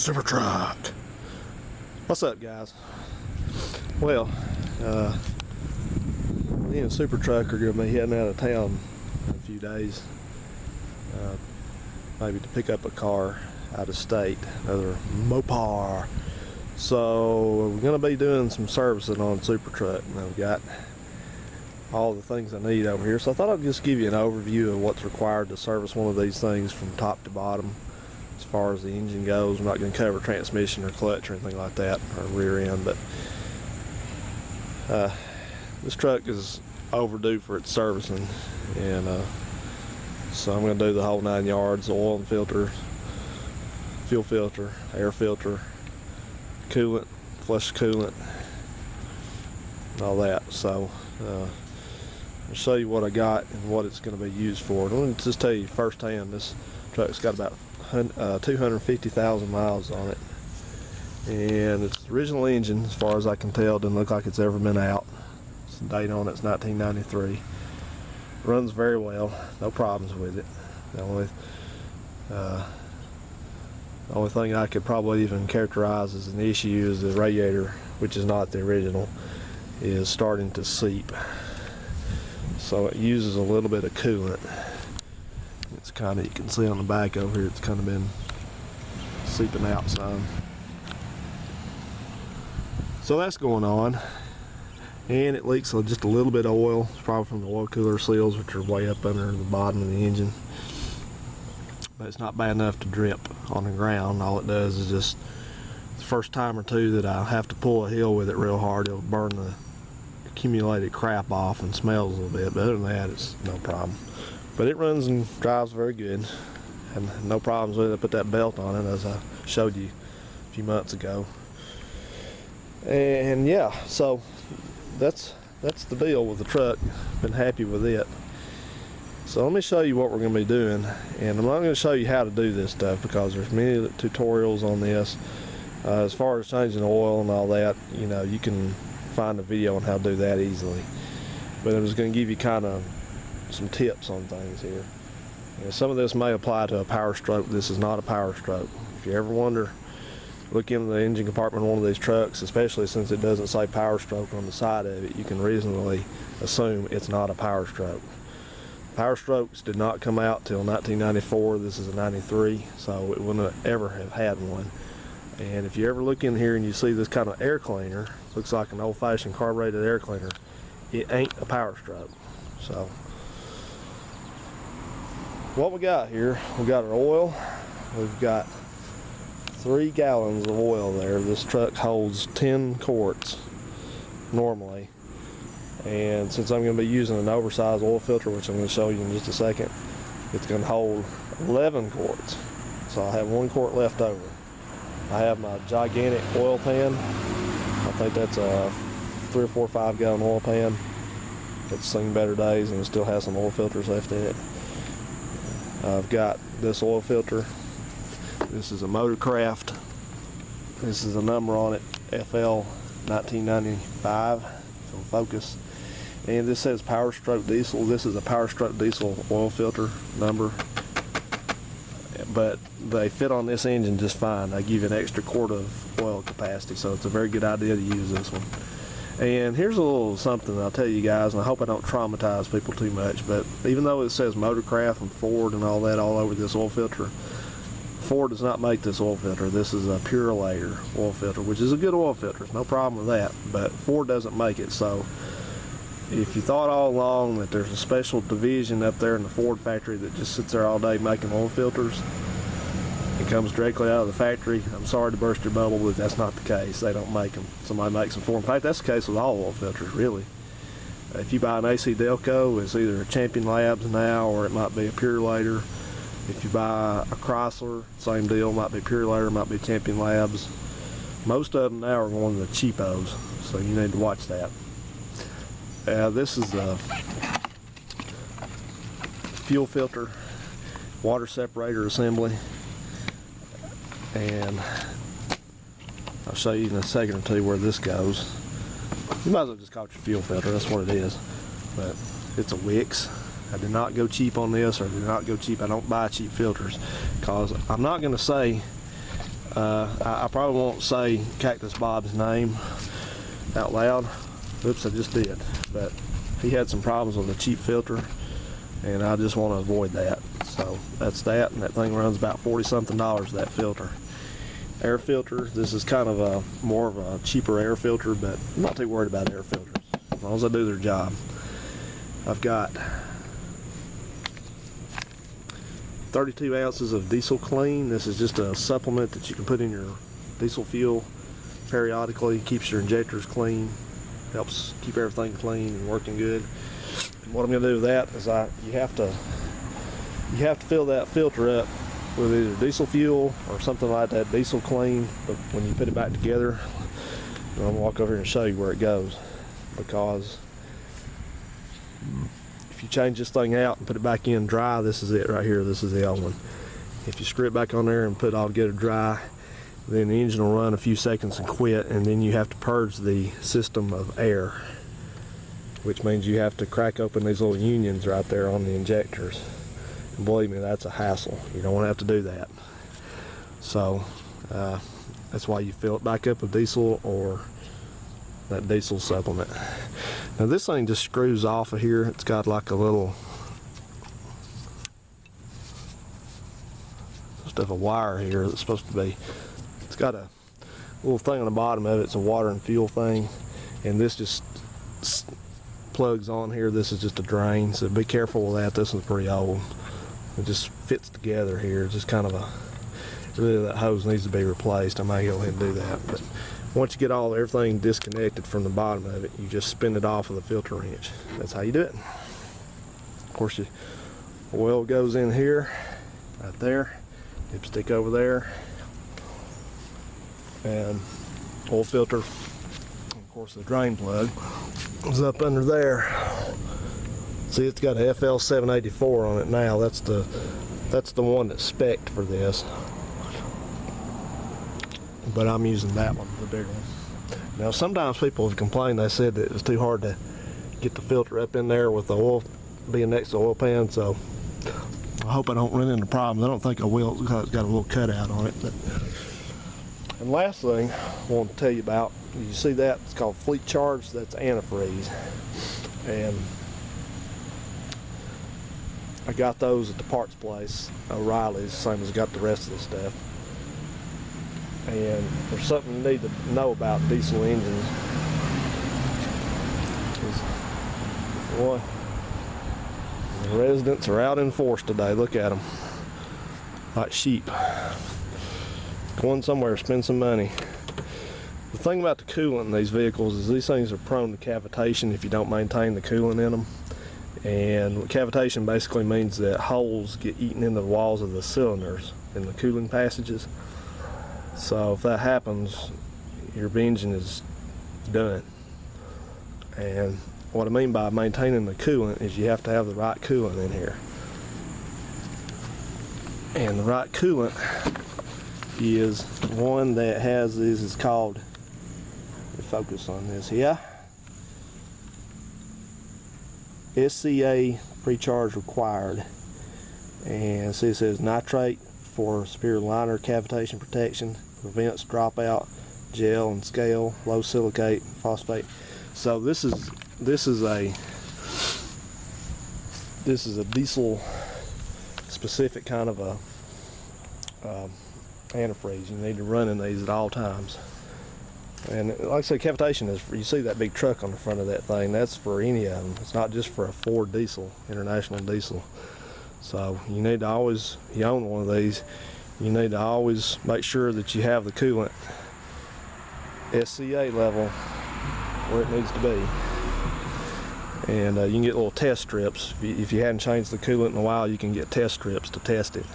Super truck. What's up, guys? Well, me and Super Truck are going to be heading out of town in a few days, maybe to pick up a car out of state, another Mopar. So we're going to be doing some servicing on Super Truck, and I've got all the things I need over here. So I thought I'd just give you an overview of what's required to service one of these things from top to bottom. As far as the engine goes, we're not going to cover transmission or clutch or anything like that, or rear end, but this truck is overdue for its servicing, and so I'm going to do the whole 9 yards: the oil and filter, fuel filter, air filter, coolant, flush coolant, and all that. So I'll show you what I got and what it's going to be used for. Let me just tell you firsthand, this truck's got about 250,000 miles on it, and its original engine, as far as I can tell, doesn't look like it's ever been out. It's the date on it's 1993. Runs very well, no problems with it. The only thing I could probably even characterize as an issue is the radiator, which is not the original, is starting to seep. So it uses a little bit of coolant. It's kind of, you can see on the back over here, it's kind of been seeping out some. So that's going on, and it leaks just a little bit of oil. It's probably from the oil cooler seals, which are way up under the bottom of the engine. But it's not bad enough to drip on the ground. All it does is just, the first time or two that I have to pull a hill with it real hard, it'll burn the accumulated crap off and smells a little bit, but other than that, it's no problem. But it runs and drives very good, and no problems with it. I put that belt on it, as I showed you a few months ago. And yeah, so that's the deal with the truck. Been happy with it. So let me show you what we're going to be doing, and I'm not going to show you how to do this stuff because there's many tutorials on this. As far as changing the oil and all that, you know, you can find a video on how to do that easily. But I'm just going to give you kind of some tips on things here. You know, some of this may apply to a power stroke. This is not a power stroke. If you ever wonder, look into the engine compartment of one of these trucks, especially since it doesn't say power stroke on the side of it, you can reasonably assume it's not a power stroke. Power strokes did not come out till 1994. This is a 93, so it wouldn't ever have had one. And if you ever look in here and you see this kind of air cleaner, looks like an old-fashioned carbureted air cleaner, it ain't a power stroke. So what we got here, we got our oil. We've got 3 gallons of oil there. This truck holds 10 quarts normally, and since I'm going to be using an oversized oil filter, which I'm going to show you in just a second, it's going to hold 11 quarts. So I have 1 quart left over. I have my gigantic oil pan. I think that's a 3 or 4 or 5 gallon oil pan. It's seen better days, and it still has some oil filters left in it. I've got this oil filter. This is a Motorcraft. This is a number on it, FL 1995. It'll focus. And this says Power Stroke Diesel. This is a Power Stroke Diesel oil filter number. But they fit on this engine just fine. They give you an extra quart of oil capacity, so it's a very good idea to use this one. And here's a little something I'll tell you guys, and I hope I don't traumatize people too much, but even though it says Motorcraft and Ford and all that all over this oil filter, Ford does not make this oil filter. This is a Pure Layer oil filter, which is a good oil filter. There's no problem with that, but Ford doesn't make it. So if you thought all along that there's a special division up there in the Ford factory that just sits there all day making oil filters, it comes directly out of the factory, I'm sorry to burst your bubble, but that's not the case. They don't make them. Somebody makes them for them. In fact, that's the case with all oil filters, really. If you buy an AC Delco, it's either a Champion Labs now, or it might be a Pure Layer. If you buy a Chrysler, same deal, might be Pure Layer, might be Champion Labs. Most of them now are one of the cheapos, so you need to watch that. This is the fuel filter, water separator assembly, and I'll show you in a second or two where this goes. You might as well just call it your fuel filter, that's what it is. But it's a Wix. I did not go cheap on this, or I did not go cheap. I don't buy cheap filters, because I'm not going to say I probably won't say Cactus Bob's name out loud. Oops, I just did. But he had some problems with a cheap filter, and I just want to avoid that. So that's that, and that thing runs about $40-something, that filter. Air filter, this is kind of a more of a cheaper air filter, but I'm not too worried about air filters as long as they do their job. I've got 32 ounces of Diesel-Kleen. This is just a supplement that you can put in your diesel fuel periodically. Keeps your injectors clean, helps keep everything clean and working good. And what I'm going to do with that is you have to fill that filter up with either diesel fuel or something like that, Diesel-Kleen. But when you put it back together, I'm going to walk over here and show you where it goes, because if you change this thing out and put it back in dry, this is it right here. This is the old one. If you screw it back on there and put it all together dry, then the engine will run a few seconds and quit, and then you have to purge the system of air, which means you have to crack open these little unions right there on the injectors. And believe me, that's a hassle. You don't want to have to do that. So that's why you fill it back up with diesel or that diesel supplement. Now this thing just screws off of here. It's got like a little a wire here that's supposed to be, it's got a little thing on the bottom of it. It's a water and fuel thing, and this just plugs on here. This is just a drain, so be careful with that. This one's pretty old. It just fits together here. It's just kind of really, that hose needs to be replaced. I might go ahead and do that. But once you get everything disconnected from the bottom of it, you just spin it off with a filter wrench. That's how you do it. Of course, your oil goes in here, right there. Dipstick over there, and oil filter. Of course, the drain plug is up under there. See, it's got a FL 784 on it now. That's the one that's spec'd for this. But I'm using that one, the bigger one. Now, sometimes people have complained. They said that it was too hard to get the filter up in there with the oil being next to the oil pan. So I hope I don't run into problems. I don't think I will, because it's got a little cutout on it. But. And last thing I want to tell you about, you see that? It's called Fleet Charge. That's antifreeze. And I got those at the parts place, O'Reilly's, same as I got the rest of the stuff. And there's something you need to know about diesel engines. Boy, the residents are out in force today. Look at them, like sheep, going somewhere to spend some money. The thing about the coolant in these vehicles is these things are prone to cavitation if you don't maintain the coolant in them. And cavitation basically means that holes get eaten into the walls of the cylinders in the cooling passages. So if that happens, your engine is done. And what I mean by maintaining the coolant is you have to have the right coolant in here. And the right coolant is one that has this, is called, focus on this here, SCA pre-charge required. And see, it says nitrate for superior liner cavitation protection, prevents dropout, gel and scale, low silicate, phosphate. So this is a diesel specific kind of a antifreeze. You need to run in these at all times. And like I said, cavitation is, you see that big truck on the front of that thing, that's for any of them. It's not just for a Ford diesel, international diesel. So you need to always, if you own one of these, you need to always make sure that you have the coolant SCA level where it needs to be. And you can get little test strips. If you hadn't changed the coolant in a while, you can get test strips to test it.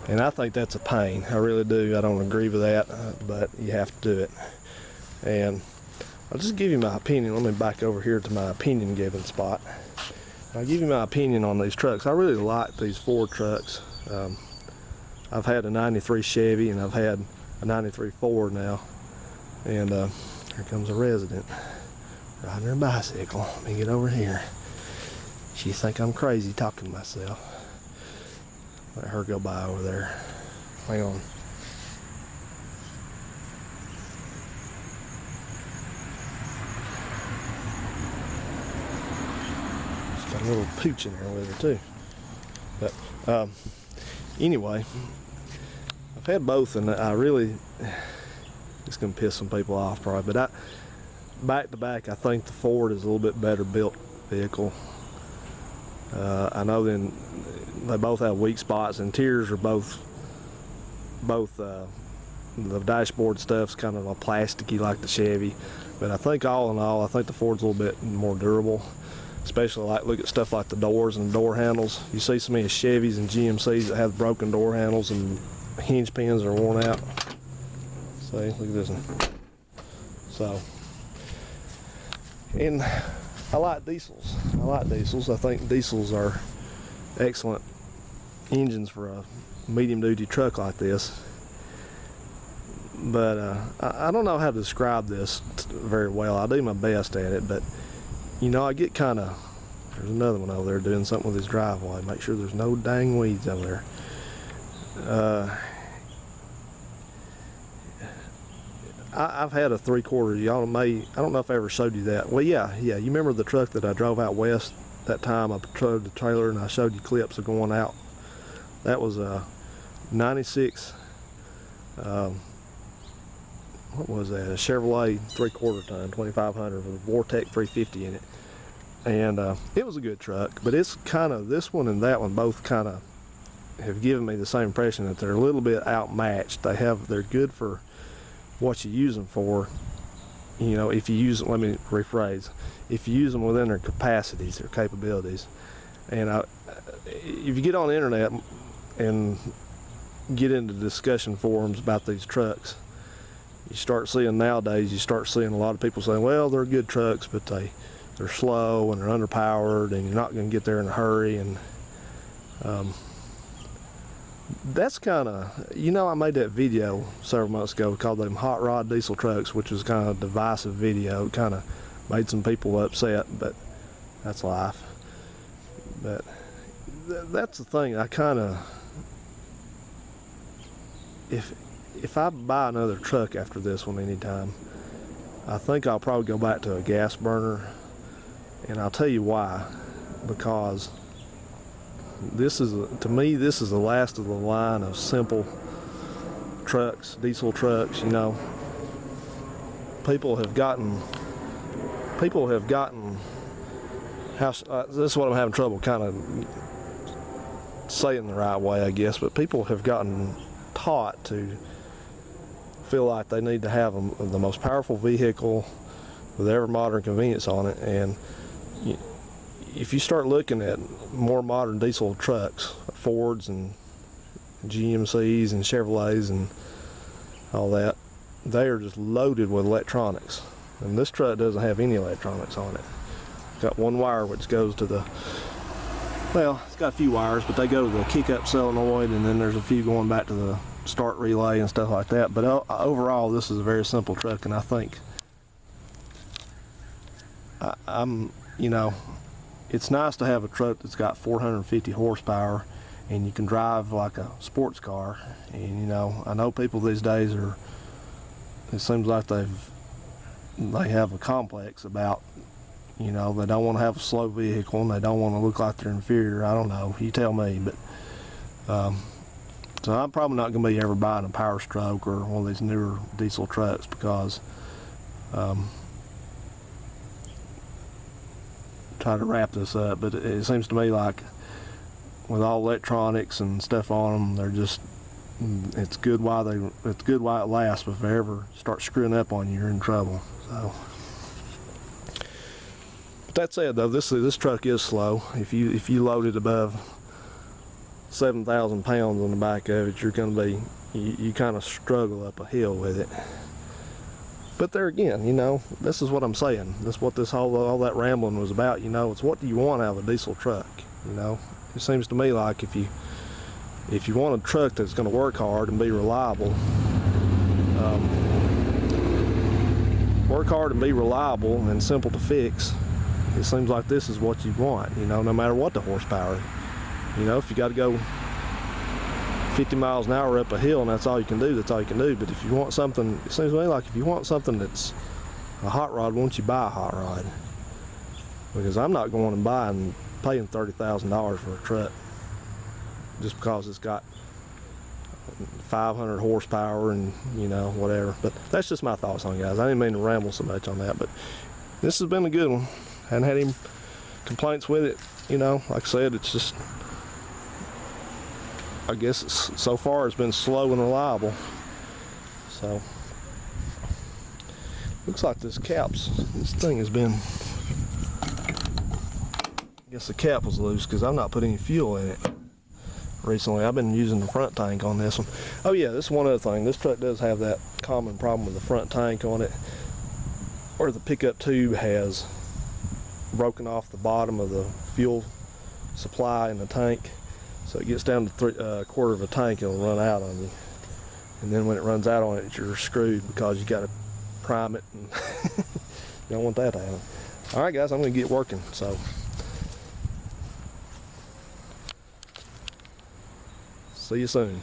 And I think that's a pain. I really do. I don't agree with that, but you have to do it. And I'll just give you my opinion. Let me back over here to my opinion giving spot. I'll give you my opinion on these trucks. I really like these Ford trucks. I've had a 93 Chevy and I've had a 93 Ford now. And here comes a resident riding her bicycle. Let me get over here. She think I'm crazy talking to myself. Let her go by over there. Hang on. a little pooch in there with her too. But anyway, I've had both, and I really, it's gonna piss some people off probably, but back to back, I think the Ford is a little bit better built vehicle. I know then they both have weak spots. Interiors are both the dashboard stuff's kind of a plasticky like the Chevy, but I think all in all, I think the Ford's a little bit more durable. Especially like look at stuff like the doors and the door handles. You see so many Chevys and GMCs that have broken door handles and hinge pins are worn out. See, look at this one. So, and I like diesels. I think diesels are excellent engines for a medium-duty truck like this. But I don't know how to describe this very well. I do my best at it, but you know, I get kind of, there's another one over there doing something with his driveway. Make sure there's no dang weeds over there. I've had a 3/4. Y'all may, I don't know if I ever showed you that. Well, yeah. You remember the truck that I drove out west that time? I patrolled the trailer and I showed you clips of going out. That was a 96, what was that? A Chevrolet 3/4 ton, 2500 with a Vortec 350 in it. And it was a good truck, but it's kind of, this one and that one both kind of have given me the same impression that they're a little bit outmatched. They're good for what you use them for. You know, if you use, let me rephrase, if you use them within their capacities, their capabilities. And if you get on the internet and get into discussion forums about these trucks, you start seeing a lot of people saying, well, they're good trucks, but they're slow and they're underpowered and you're not going to get there in a hurry. And that's kind of, you know, I made that video several months ago called them hot rod diesel trucks, which was kind of a divisive video. It kind of made some people upset, but that's life. But that's the thing. I kind of, if I buy another truck after this one anytime, I think I'll probably go back to a gas burner, and I'll tell you why. Because this is, to me, this is the last of the line of simple trucks, diesel trucks. You know, people have gotten this is what I'm having trouble kind of saying the right way, I guess, but people have gotten taught to feel like they need to have the most powerful vehicle with every modern convenience on it. And if you start looking at more modern diesel trucks, Fords and GMCs and Chevrolets and all that, they are just loaded with electronics. And this truck doesn't have any electronics on it. It's got one wire which goes to the, well, it's got a few wires, but they go to the kick-up solenoid, and then there's a few going back to the start relay and stuff like that. But overall, this is a very simple truck, and I think you know, it's nice to have a truck that's got 450 horsepower and you can drive like a sports car. And you know, I know people these days it seems like they have a complex about, you know, they don't want to have a slow vehicle and they don't want to look like they're inferior. I don't know, you tell me. But so I'm probably not going to be ever buying a Powerstroke or one of these newer diesel trucks, because try to wrap this up, but it seems to me like with all electronics and stuff on them, they're just, it's good while it lasts, but if they ever start screwing up on you, you're in trouble. So, but that said, though, this truck is slow. If you load it above 7,000 pounds on the back of it, you're going to be, you kind of struggle up a hill with it. But there again, you know, this is what I'm saying. This is what all that rambling was about. You know, it's what do you want out of a diesel truck? You know, it seems to me like if you want a truck that's going to work hard and be reliable, and simple to fix, it seems like this is what you want. You know, no matter what the horsepower. You know, if you got to go 50 miles an hour up a hill and that's all you can do, that's all you can do. But if you want something, it seems to me like if you want something that's a hot rod, why don't you buy a hot rod? Because I'm not going and buying paying $30,000 for a truck just because it's got 500 horsepower and, you know, whatever. But that's just my thoughts on it, guys. I didn't mean to ramble so much on that, but this has been a good one. Hadn't had any complaints with it. You know, like I said, it's just, I guess so far it's been slow and reliable. So looks like this thing has been, I guess the cap was loose because I've not put any fuel in it recently. I've been using the front tank on this one. Oh yeah, this is one other thing. This truck does have that common problem with the front tank on it, where the pickup tube has broken off the bottom of the fuel supply in the tank. So it gets down to a quarter of a tank, it'll run out on you. And then when it runs out on it, you're screwed because you got to prime it, and you don't want that to happen. All right, guys, I'm going to get working. So see you soon.